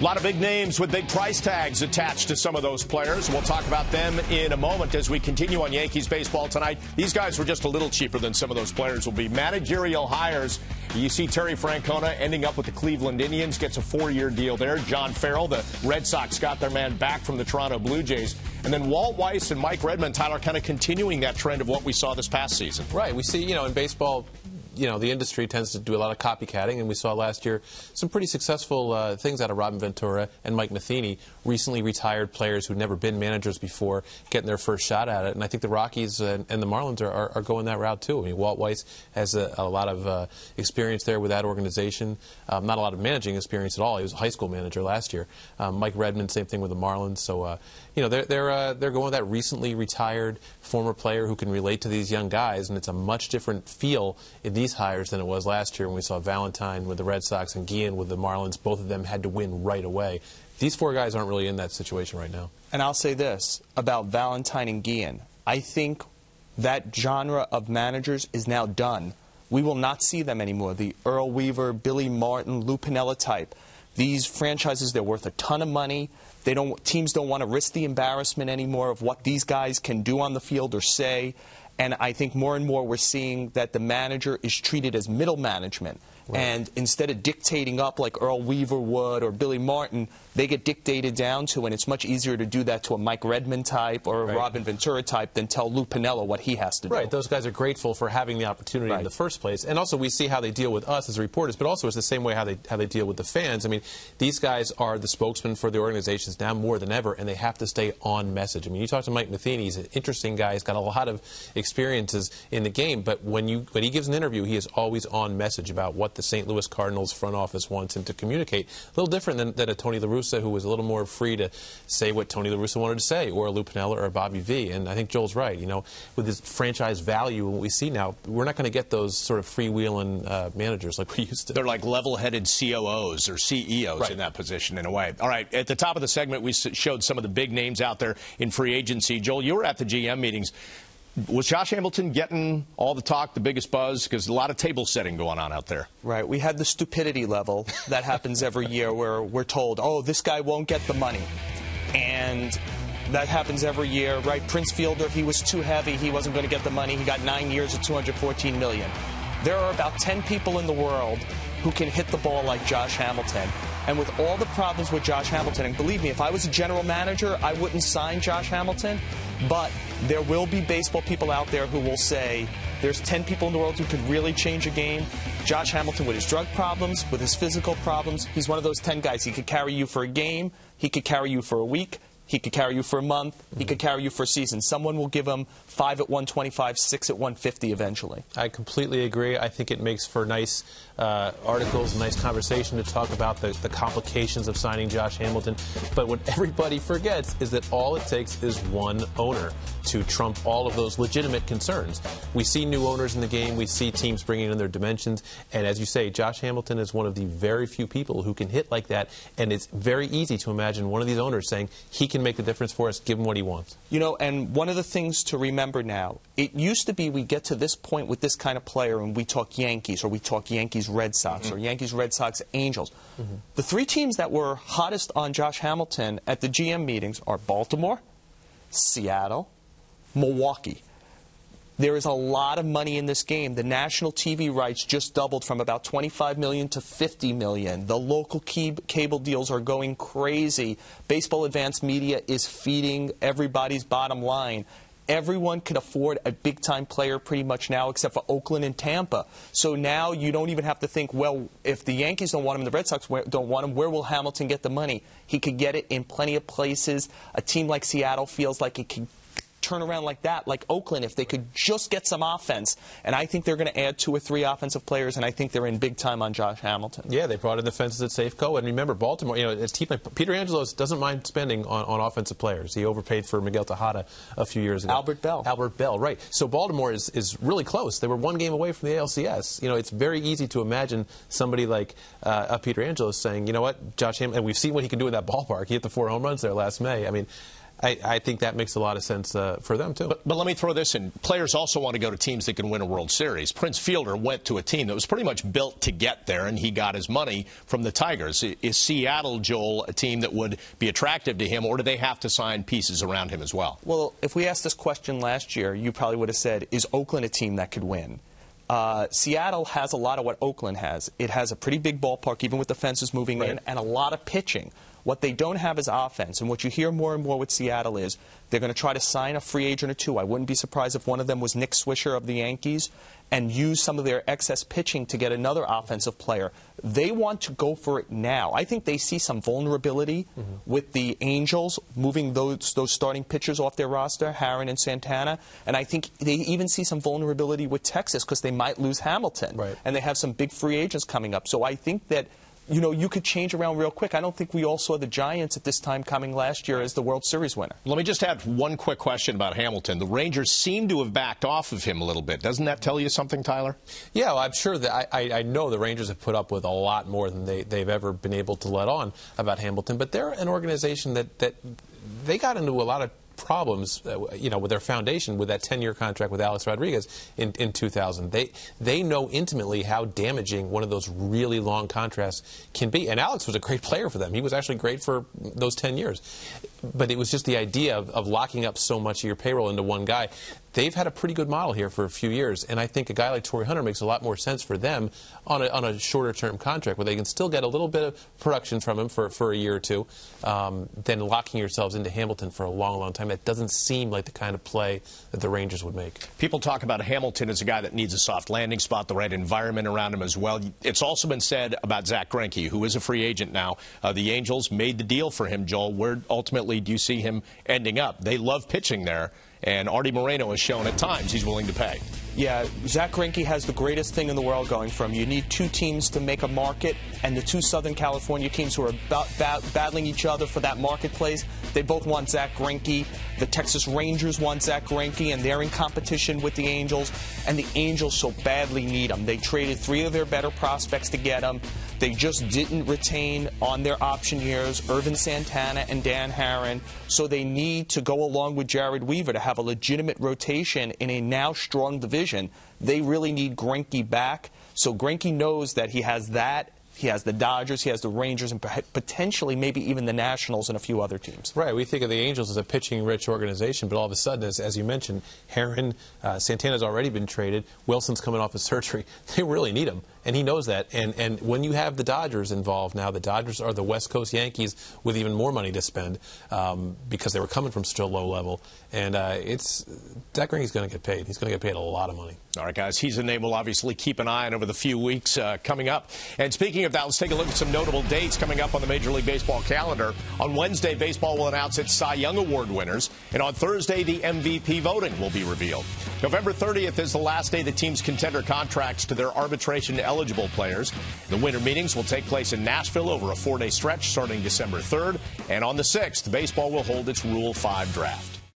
A lot of big names with big price tags attached to some of those players. We'll talk about them in a moment as we continue on Yankees Baseball Tonight. These guys were just a little cheaper than some of those players will be. Managerial hires. You see Terry Francona ending up with the Cleveland Indians, gets a 4-year deal there. John Farrell, the Red Sox, got their man back from the Toronto Blue Jays. And then Walt Weiss and Mike Redmond, Tyler, kind of continuing that trend of what we saw this past season. Right. We see, in baseball, the industry tends to do a lot of copycatting, and we saw last year some pretty successful things out of Robin Ventura and Mike Matheny, recently retired players who'd never been managers before, getting their first shot at it. And I think the Rockies and the Marlins are going that route, too. I mean, Walt Weiss has a lot of experience there with that organization, not a lot of managing experience at all. He was a high school manager last year. Mike Redmond, same thing with the Marlins. So, they're going with that recently retired former player who can relate to these young guys, and it's a much different feel in these hires than it was last year when we saw Valentine with the Red Sox and Guillen with the Marlins. Both of them had to win right away. These four guys aren't really in that situation right now. And I'll say this about Valentine and Guillen. I think that genre of managers is now done. We will not see them anymore. The Earl Weaver, Billy Martin, Lou Piniella type. These franchises, they're worth a ton of money. Teams don't want to risk the embarrassment anymore of what these guys can do on the field or say. And I think more and more we're seeing that the manager is treated as middle management. Right. And instead of dictating up like Earl Weaver would or Billy Martin, they get dictated down to, and it's much easier to do that to a Mike Redmond type or a Robin Ventura type than tell Lou Piniella what he has to do. Right. Those guys are grateful for having the opportunity in the first place. And also we see how they deal with us as reporters, but also it's the same way how they deal with the fans. I mean, these guys are the spokesmen for the organizations now more than ever, and they have to stay on message. I mean, you talk to Mike Matheny, he's an interesting guy. He's got a lot of experiences in the game, but when he gives an interview, he is always on message about what the St. Louis Cardinals front office wants him to communicate. A little different than a Tony La Russa, who was a little more free to say what Tony La Russa wanted to say, or a Lou Piniella or a Bobby V. And I think Joel's right. With this franchise value, what we see now, we're not going to get those sort of freewheeling managers like we used to. They're like level-headed COOs or CEOs in that position in a way. All right, at the top of the segment, we showed some of the big names out there in free agency. Joel, you were at the GM meetings. Was Josh Hamilton getting all the talk, the biggest buzz? Because a lot of table setting going on out there. Right. We had the stupidity level that happens every year where we're told, oh, this guy won't get the money. And that happens every year, right? Prince Fielder, he was too heavy. He wasn't going to get the money. He got 9 years at $214 million. There are about 10 people in the world who can hit the ball like Josh Hamilton. And with all the problems with Josh Hamilton, and believe me, if I was a general manager, I wouldn't sign Josh Hamilton. But there will be baseball people out there who will say, there's 10 people in the world who could really change a game. Josh Hamilton, with his drug problems, with his physical problems, he's one of those 10 guys. He could carry you for a game. He could carry you for a week. He could carry you for a month. He could carry you for a season. Someone will give him 5 at 125, 6 at 150 eventually. I completely agree. I think it makes for nice articles, nice conversation to talk about the complications of signing Josh Hamilton. But what everybody forgets is that all it takes is one owner to trump all of those legitimate concerns. We see new owners in the game. We see teams bringing in their dimensions. And as you say, Josh Hamilton is one of the very few people who can hit like that. And it's very easy to imagine one of these owners saying he can make the difference for us, give him what he wants. And one of the things to remember now, it used to be we get to this point with this kind of player and we talk Yankees, or we talk Yankees Red Sox, or Yankees Red Sox Angels. The three teams that were hottest on Josh Hamilton at the GM meetings are Baltimore, Seattle, Milwaukee. There is a lot of money in this game. The national TV rights just doubled from about $25 million to $50 million. The local cable deals are going crazy. Baseball Advanced Media is feeding everybody's bottom line. Everyone can afford a big-time player pretty much now, except for Oakland and Tampa. So now you don't even have to think, well, if the Yankees don't want him, the Red Sox don't want him, where will Hamilton get the money? He could get it in plenty of places. A team like Seattle feels like it can turn around like that, like Oakland, if they could just get some offense. And I think they're going to add 2 or 3 offensive players, and I think they're in big time on Josh Hamilton. Yeah, they brought in the fences at Safeco. And remember, Baltimore, a team like Peter Angelos doesn't mind spending on offensive players. He overpaid for Miguel Tejada a few years ago. Albert Bell, right. So Baltimore is really close. They were 1 game away from the ALCS. It's very easy to imagine somebody like Peter Angelos saying, you know what, Josh Hamilton, and we've seen what he can do in that ballpark. He hit the 4 home runs there last May. I mean, I think that makes a lot of sense for them, too. But let me throw this in. Players also want to go to teams that can win a World Series. Prince Fielder went to a team that was pretty much built to get there, and he got his money from the Tigers. Is Seattle, Joel, a team that would be attractive to him, or do they have to sign pieces around him as well? Well, if we asked this question last year, you probably would have said, is Oakland a team that could win? Seattle has a lot of what Oakland has. It has a pretty big ballpark, even with the fences moving in, and a lot of pitching. What they don't have is offense, and what you hear more and more with Seattle is they're going to try to sign a free agent or two. I wouldn't be surprised if one of them was Nick Swisher of the Yankees, and use some of their excess pitching to get another offensive player. They want to go for it now. I think they see some vulnerability with the Angels moving those starting pitchers off their roster, Herron and Santana, and I think they even see some vulnerability with Texas because they might lose Hamilton, and they have some big free agents coming up. So I think that you could change around real quick. I don't think we all saw the Giants at this time coming last year as the World Series winner. Let me just add one quick question about Hamilton. The Rangers seem to have backed off of him a little bit. Doesn't that tell you something, Tyler? Yeah, well, I'm sure that I know the Rangers have put up with a lot more than they've ever been able to let on about Hamilton. But they're an organization that they got into a lot of problems, with their foundation with that 10-year contract with Alex Rodriguez in 2000. They know intimately how damaging one of those really long contracts can be. And Alex was a great player for them. He was actually great for those 10 years. But it was just the idea of locking up so much of your payroll into one guy. They've had a pretty good model here for a few years, and I think a guy like Torrey Hunter makes a lot more sense for them on a shorter-term contract where they can still get a little bit of production from him for a year or two than locking yourselves into Hamilton for a long, long time. That doesn't seem like the kind of play that the Rangers would make. People talk about Hamilton as a guy that needs a soft landing spot, the right environment around him as well. It's also been said about Zach Greinke, who is a free agent now. The Angels made the deal for him, Joel. Where ultimately do you see him ending up? They love pitching there. And Artie Moreno has shown at times he's willing to pay. Yeah, Zach Greinke has the greatest thing in the world going for him. You need two teams to make a market, and the two Southern California teams who are battling each other for that marketplace, they both want Zach Greinke. The Texas Rangers want Zach Greinke, and they're in competition with the Angels, and the Angels so badly need him. They traded 3 of their better prospects to get him. They just didn't retain on their option years Irvin Santana and Dan Herron, so they need to go along with Jared Weaver to have a legitimate rotation in a now strong division. They really need Greinke back, so Greinke knows that he has that. He has the Dodgers, he has the Rangers, and potentially maybe even the Nationals and a few other teams. Right. We think of the Angels as a pitching-rich organization, but all of a sudden, as you mentioned, Herron, Santana's already been traded. Wilson's coming off of surgery. They really need him, and he knows that. And when you have the Dodgers involved now, the Dodgers are the West Coast Yankees with even more money to spend because they were coming from such a low level. And Zach Greinke's going to get paid. He's going to get paid a lot of money. All right, guys, he's a name we'll obviously keep an eye on over the few weeks coming up. And speaking of that, let's take a look at some notable dates coming up on the Major League Baseball calendar. On Wednesday, baseball will announce its Cy Young Award winners. And on Thursday, the MVP voting will be revealed. November 30th is the last day the teams can tender contracts to their arbitration-eligible players. The winter meetings will take place in Nashville over a 4-day stretch starting December 3rd. And on the 6th, baseball will hold its Rule 5 draft.